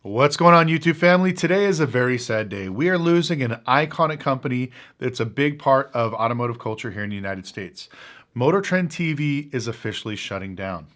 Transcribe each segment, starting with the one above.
What's going on, YouTube family? Today is a very sad day. We are losing an iconic company that's a big part of automotive culture here in the United States. Motortrend TV is officially shutting down.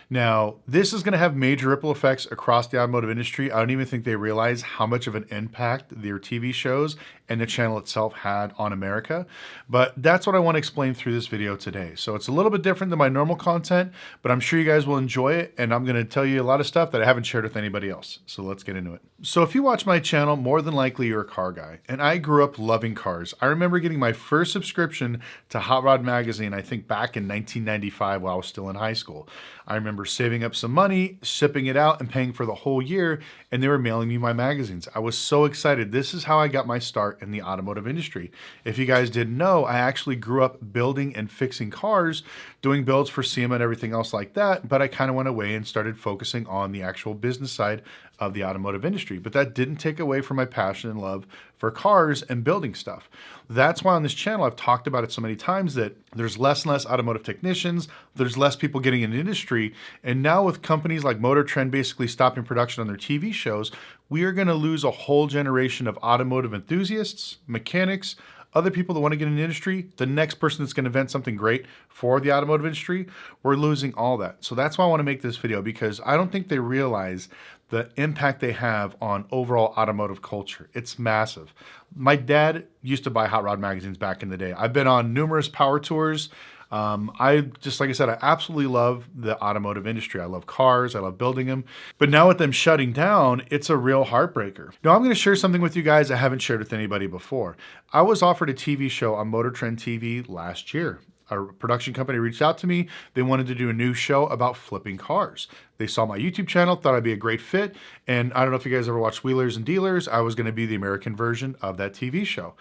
Now, this is going to have major ripple effects across the automotive industry. I don't even think they realize how much of an impact their TV shows and the channel itself had on America. But that's what I want to explain through this video today. So it's a little bit different than my normal content, but I'm sure you guys will enjoy it. And I'm going to tell you a lot of stuff that I haven't shared with anybody else. So let's get into it. So if you watch my channel, more than likely you're a car guy. And I grew up loving cars. I remember getting my first subscription to Hot Rod magazine, I think back in 1995 while I was still in high school. I remember saving up some money, shipping it out, and paying for the whole year, and they were mailing me my magazines. I was so excited. This is how I got my start in the automotive industry. If you guys didn't know, I actually grew up building and fixing cars, doing builds for SEMA and everything else like that, but I kind of went away and started focusing on the actual business side of the automotive industry. But that didn't take away from my passion and love for cars and building stuff. That's why on this channel, I've talked about it so many times that there's less and less automotive technicians, there's less people getting in the industry. And now with companies like Motortrend basically stopping production on their TV shows, we are going to lose a whole generation of automotive enthusiasts, mechanics, other people that want to get in the industry, the next person that's going to invent something great for the automotive industry, we're losing all that. So that's why I want to make this video, because I don't think they realize the impact they have on overall automotive culture. It's massive. My dad used to buy Hot Rod magazines back in the day. I've been on numerous power tours. Like I said, I absolutely love the automotive industry. I love cars. I love building them. But now with them shutting down, it's a real heartbreaker. Now I'm going to share something with you guys I haven't shared with anybody before. I was offered a TV show on Motortrend TV last year. A production company reached out to me. They wanted to do a new show about flipping cars. They saw my YouTube channel, thought I'd be a great fit. And I don't know if you guys ever watched Wheelers and Dealers. I was going to be the American version of that TV show.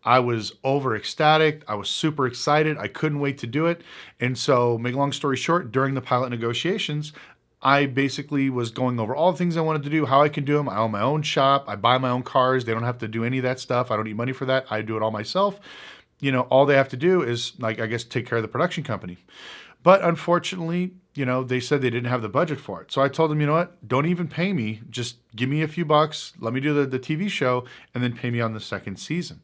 I was over ecstatic. I was super excited. I couldn't wait to do it. And so, make a long story short, during the pilot negotiations, I basically was going over all the things I wanted to do, how I can do them. I own my own shop. I buy my own cars. They don't have to do any of that stuff. I don't need money for that. I do it all myself. You know, all they have to do is, like, I guess, take care of the production company. But unfortunately, they said they didn't have the budget for it. So I told them, you know what, don't even pay me. Just give me a few bucks. Let me do the TV show and then pay me on the second season.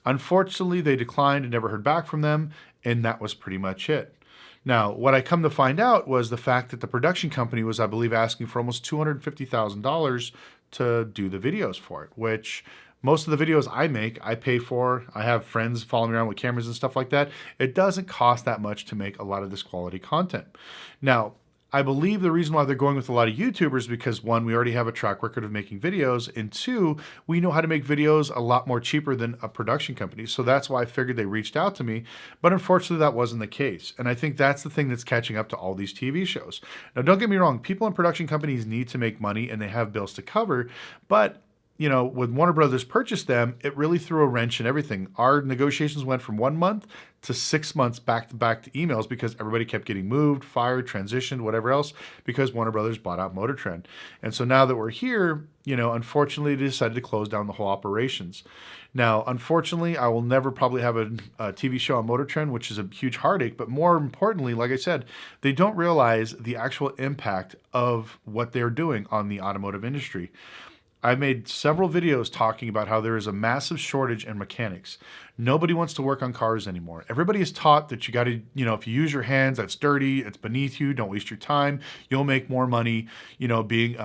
Unfortunately, they declined and never heard back from them. And that was pretty much it. Now, what I come to find out was the fact that the production company was, I believe, asking for almost $250,000 to do the videos for it, which most of the videos I make, I pay for. I have friends following me around with cameras and stuff like that. It doesn't cost that much to make a lot of this quality content. Now, I believe the reason why they're going with a lot of YouTubers is because, one, we already have a track record of making videos, and two, we know how to make videos a lot more cheaper than a production company. So that's why I figured they reached out to me, but unfortunately that wasn't the case. And I think that's the thing that's catching up to all these TV shows. Now, don't get me wrong, people in production companies need to make money and they have bills to cover, but when Warner Brothers purchased them, it really threw a wrench in everything. Our negotiations went from 1 month to 6 months back to emails because everybody kept getting moved, fired, transitioned, whatever else, because Warner Brothers bought out Motortrend. And so now that we're here, unfortunately, they decided to close down the whole operations. Now, unfortunately, I will never probably have a TV show on Motortrend, which is a huge heartache. But more importantly, like I said, they don't realize the actual impact of what they're doing on the automotive industry. I made several videos talking about how there is a massive shortage in mechanics. Nobody wants to work on cars anymore. Everybody is taught that you got to, if you use your hands, that's dirty, it's beneath you, don't waste your time, you'll make more money, being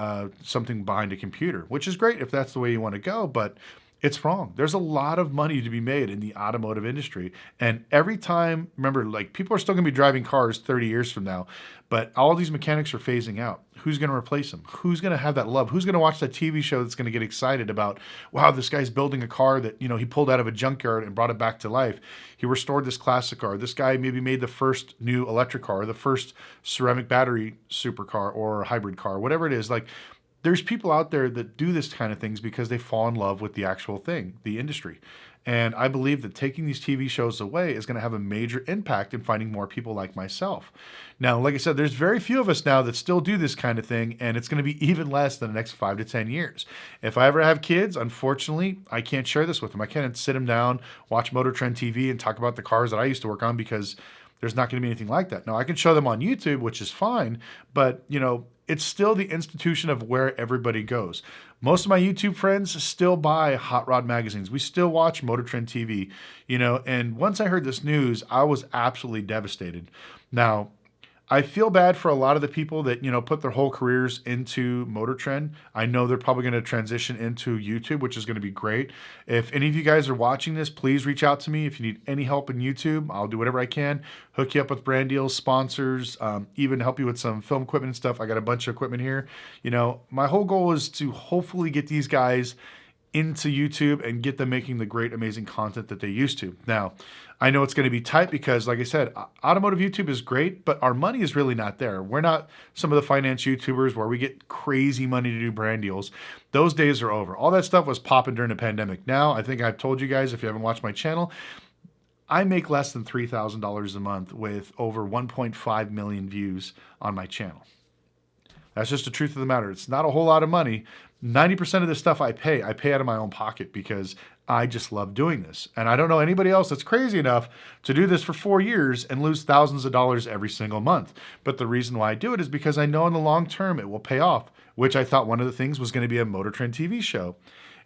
something behind a computer, which is great if that's the way you want to go, but it's wrong. There's a lot of money to be made in the automotive industry. And every time, remember, like, people are still going to be driving cars 30 years from now, but all these mechanics are phasing out. Who's going to replace them? Who's going to have that love? Who's going to watch that TV show that's going to get excited about, wow, this guy's building a car that, he pulled out of a junkyard and brought it back to life. He restored this classic car. This guy maybe made the first new electric car, the first ceramic battery supercar or hybrid car, whatever it is. Like, there's people out there that do this kind of things because they fall in love with the actual thing, the industry. And I believe that taking these TV shows away is going to have a major impact in finding more people like myself. Now, like I said, there's very few of us now that still do this kind of thing, and it's going to be even less in the next 5 to 10 years. If I ever have kids, unfortunately, I can't share this with them. I can't sit them down, watch Motortrend TV, and talk about the cars that I used to work on because there's not going to be anything like that. Now, I can show them on YouTube, which is fine, but, it's still the institution of where everybody goes. Most of my YouTube friends still buy hot rod magazines. We still watch Motortrend TV, and once I heard this news, I was absolutely devastated. Now, I feel bad for a lot of the people that, put their whole careers into Motortrend. I know they're probably going to transition into YouTube, which is going to be great. If any of you guys are watching this, please reach out to me. If you need any help in YouTube, I'll do whatever I can. Hook you up with brand deals, sponsors, even help you with some film equipment and stuff. I got a bunch of equipment here. My whole goal is to hopefully get these guys into YouTube and get them making the great, amazing content that they used to. Now, I know it's going to be tight because, like I said, automotive YouTube is great, but our money is really not there. We're not some of the finance YouTubers where we get crazy money to do brand deals. Those days are over. All that stuff was popping during the pandemic. Now, I think I've told you guys, if you haven't watched my channel, I make less than $3,000 a month with over 1.5 million views on my channel. That's just the truth of the matter. It's not a whole lot of money. 90% of this stuff I pay out of my own pocket because I just love doing this. And I don't know anybody else that's crazy enough to do this for 4 years and lose thousands of dollars every single month. But the reason why I do it is because I know in the long term it will pay off, which I thought one of the things was going to be a Motortrend TV show.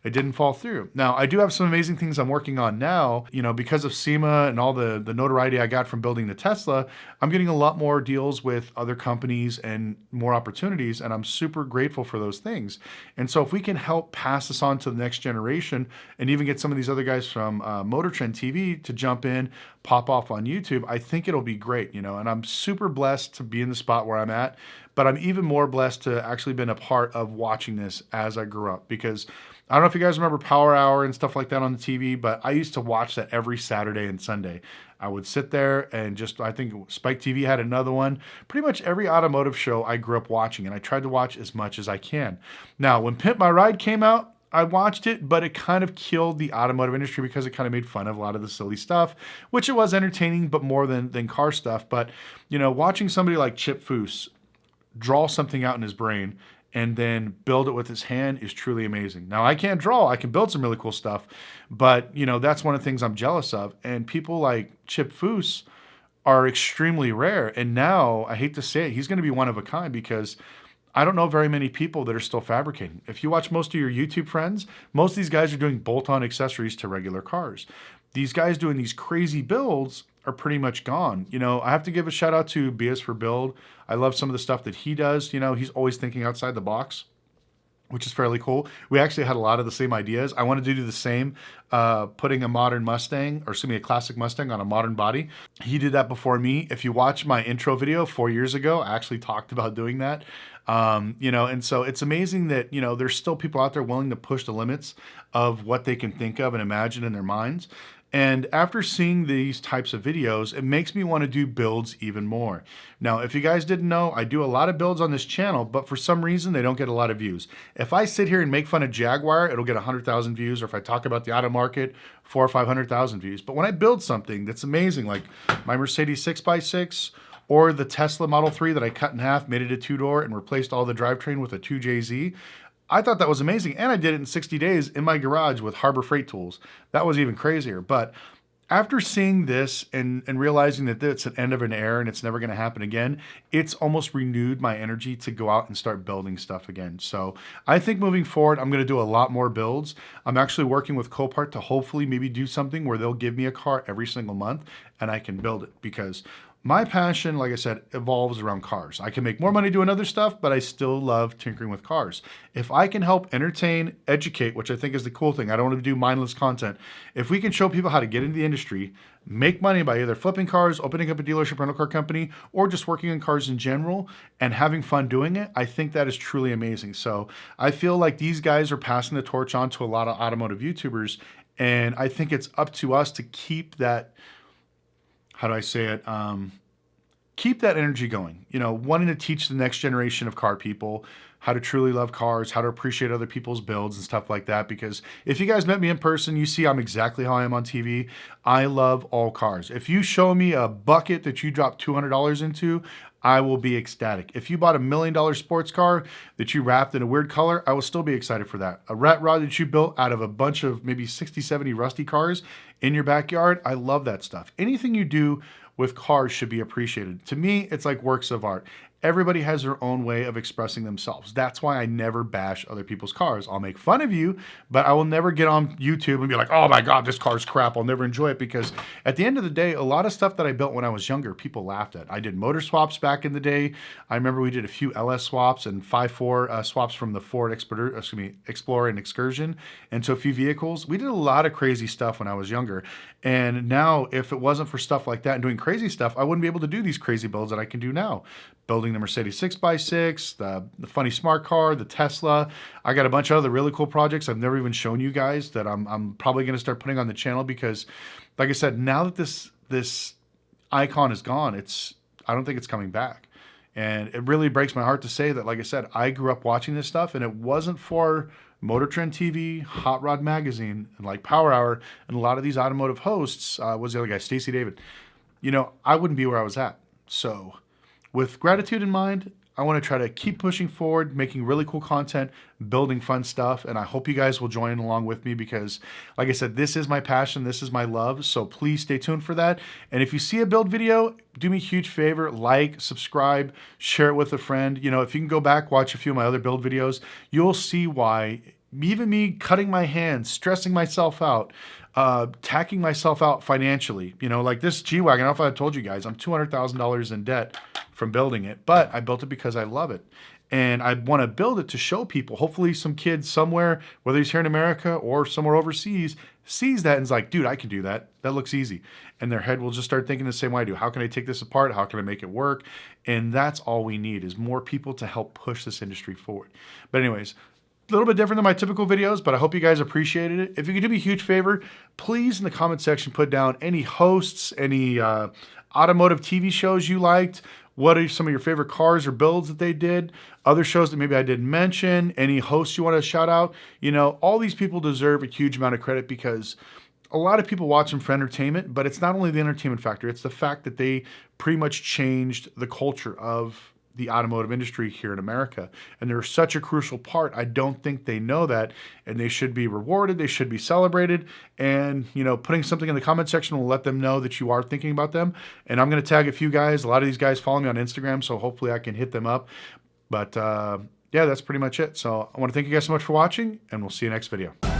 It didn't fall through. Now, I do have some amazing things I'm working on now, because of SEMA and all the notoriety I got from building the Tesla. I'm getting a lot more deals with other companies and more opportunities, and I'm super grateful for those things. And so if we can help pass this on to the next generation and even get some of these other guys from Motortrend TV to jump in, pop off on YouTube, I think it'll be great, and I'm super blessed to be in the spot where I'm at, but I'm even more blessed to actually been a part of watching this as I grew up, because I don't know if you guys remember Power Hour and stuff like that on the TV, but I used to watch that every Saturday and Sunday. I would sit there and I think Spike TV had another one. Pretty much every automotive show I grew up watching, and I tried to watch as much as I can. Now, when Pimp My Ride came out, I watched it, but it kind of killed the automotive industry because it kind of made fun of a lot of the silly stuff, which it was entertaining, but more than car stuff. But, watching somebody like Chip Foose draw something out in his brain and then build it with his hand is truly amazing. Now, I can't draw. I can build some really cool stuff, but, that's one of the things I'm jealous of. And people like Chip Foose are extremely rare. And now, I hate to say it, he's going to be one of a kind because I don't know very many people that are still fabricating. If you watch most of your YouTube friends, most of these guys are doing bolt-on accessories to regular cars. These guys doing these crazy builds are pretty much gone. I have to give a shout out to BS for Build. I love some of the stuff that he does. He's always thinking outside the box, which is fairly cool. We actually had a lot of the same ideas. I wanted to do the same, putting a modern Mustang, or a classic Mustang on a modern body. He did that before me. If you watch my intro video 4 years ago, I actually talked about doing that. And so it's amazing that, there's still people out there willing to push the limits of what they can think of and imagine in their minds. And after seeing these types of videos, it makes me want to do builds even more. Now, if you guys didn't know, I do a lot of builds on this channel, but for some reason, they don't get a lot of views. If I sit here and make fun of Jaguar, it'll get 100,000 views, or if I talk about the auto market, 400,000 or 500,000 views. But when I build something that's amazing, like my Mercedes 6x6, or the Tesla Model 3 that I cut in half, made it a two-door, and replaced all the drivetrain with a 2JZ, I thought that was amazing, and I did it in 60 days in my garage with Harbor Freight tools. That was even crazier. But after seeing this and realizing that it's an end of an era and it's never going to happen again, it's almost renewed my energy to go out and start building stuff again. So I think moving forward, I'm going to do a lot more builds. I'm actually working with Copart to hopefully maybe do something where they'll give me a car every single month and I can build it, because my passion, like I said, evolves around cars. I can make more money doing other stuff, but I still love tinkering with cars. If I can help entertain, educate, which I think is the cool thing, I don't want to do mindless content. If we can show people how to get into the industry, make money by either flipping cars, opening up a dealership rental car company, or just working on cars in general and having fun doing it, I think that is truly amazing. So I feel like these guys are passing the torch on to a lot of automotive YouTubers, and I think it's up to us to keep that, how do I say it? Keep that energy going, wanting to teach the next generation of car people how to truly love cars, how to appreciate other people's builds and stuff like that. Because if you guys met me in person, you see I'm exactly how I am on TV. I love all cars. If you show me a bucket that you dropped $200 into, I will be ecstatic. If you bought $1 million sports car that you wrapped in a weird color, I will still be excited for that. A rat rod that you built out of a bunch of maybe 60, 70 rusty cars in your backyard, I love that stuff. Anything you do with cars should be appreciated. To me, it's like works of art. Everybody has their own way of expressing themselves. That's why I never bash other people's cars. I'll make fun of you, but I will never get on YouTube and be like, oh my God, this car's crap. I'll never enjoy it, because at the end of the day, a lot of stuff that I built when I was younger, people laughed at. I did motor swaps back in the day. I remember we did a few LS swaps and 5.4 swaps from the Ford Explorer and Excursion into a few vehicles. We did a lot of crazy stuff when I was younger. And now, if it wasn't for stuff like that and doing crazy stuff, I wouldn't be able to do these crazy builds that I can do now. Building the Mercedes 6x6, the funny smart car, the Tesla. I got a bunch of other really cool projects I've never even shown you guys that I'm probably going to start putting on the channel, because, like I said, now that this icon is gone, I don't think it's coming back. And it really breaks my heart to say that, like I said, I grew up watching this stuff, and it wasn't for Motortrend TV, Hot Rod Magazine, and like Power Hour, and a lot of these automotive hosts, was the other guy, Stacey David. You know, I wouldn't be where I was at. So with gratitude in mind, I want to try to keep pushing forward, making really cool content, building fun stuff, and I hope you guys will join along with me, because, like I said, this is my passion, this is my love, so please stay tuned for that. And if you see a build video, do me a huge favor, like, subscribe, share it with a friend. You know, if you can go back, watch a few of my other build videos, you'll see why even me cutting my hands, stressing myself out, tacking myself out financially, you know, like this G-Wagon, I don't know if I told you guys, I'm $200,000 in debt from building it, but I built it because I love it. And I want to build it to show people, hopefully some kid somewhere, whether he's here in America or somewhere overseas, sees that and is like, dude, I can do that. That looks easy. And their head will just start thinking the same way I do. How can I take this apart? How can I make it work? And that's all we need, is more people to help push this industry forward. But anyways, a little bit different than my typical videos, but I hope you guys appreciated it. If you could do me a huge favor, please in the comment section put down any hosts, any automotive TV shows you liked. What are some of your favorite cars or builds that they did? Other shows that maybe I didn't mention? Any hosts you want to shout out? You know, all these people deserve a huge amount of credit, because a lot of people watch them for entertainment, but it's not only the entertainment factor, it's the fact that they pretty much changed the culture of the automotive industry here in America. And they're such a crucial part. I don't think they know that, and they should be rewarded. They should be celebrated. And, you know, putting something in the comment section will let them know that you are thinking about them. And I'm going to tag a few guys. A lot of these guys follow me on Instagram, so hopefully I can hit them up. But yeah, that's pretty much it. So I want to thank you guys so much for watching, and we'll see you next video.